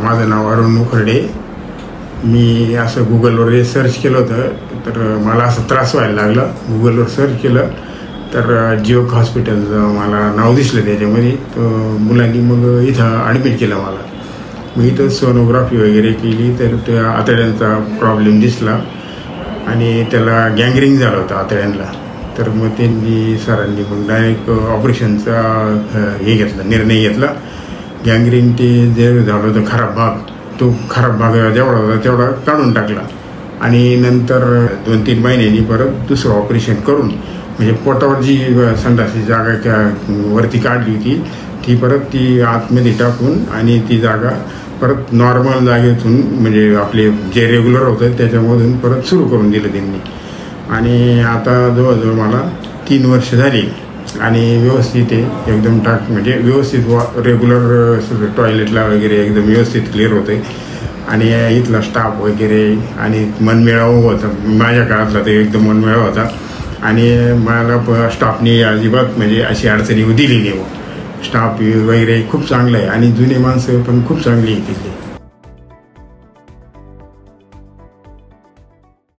माझं नाव अरुण मुखर्डे। मी असं गुगलवर सर्च केलं होतं, तर मला असं त्रास व्हायला लागला। गुगलवर सर्च केलं तर जिओक हॉस्पिटलचं मला नाव दिसलं त्याच्यामध्ये। तर मुलांनी मग इथं ॲडमिट केलं मला। मग इथं सोनोग्राफी वगैरे केली तर त्या आतड्यांचा प्रॉब्लेम दिसला आणि त्याला गँग्रीन झालं होतं आतड्यांना। तर मग त्यांनी सरांनी मग डायरेक्ट ऑपरेशनचा निर्णय घेतला। गँग्रीन ते जे झालं होतं खराब भाग, तो खराब भाग जेवढा होता तेवढा काढून टाकला आणि नंतर 2-3 महिन्यांनी परत दुसरं ऑपरेशन करून म्हणजे पोटावर जी संडासची जागा वरती काढली होती ती परत ती आतमध्ये टाकून आणि ती जागा परत नॉर्मल जागेतून म्हणजे आपले जे रेग्युलर होतं त्याच्यामधून परत सुरू करून दिलं त्यांनी। आणि आता जवळजवळ मला 3 वर्ष झाली आणि व्यवस्थित आहे एकदम म्हणजे व्यवस्थित रेग्युलर टॉयलेटला वगैरे एकदम व्यवस्थित क्लिअर होतं आहे। आणि इथला स्टाफ वगैरे आणि मनमिळावं होता, माझ्या काळातला ते एकदम मनमिळावा होता आणि मला स्टाफनी अजिबात म्हणजे अशी अडचणी दिली नाही। स्टाफ वगैरे खूप चांगलं आहे आणि जुने माणसं पण खूप चांगली आहे तिथले।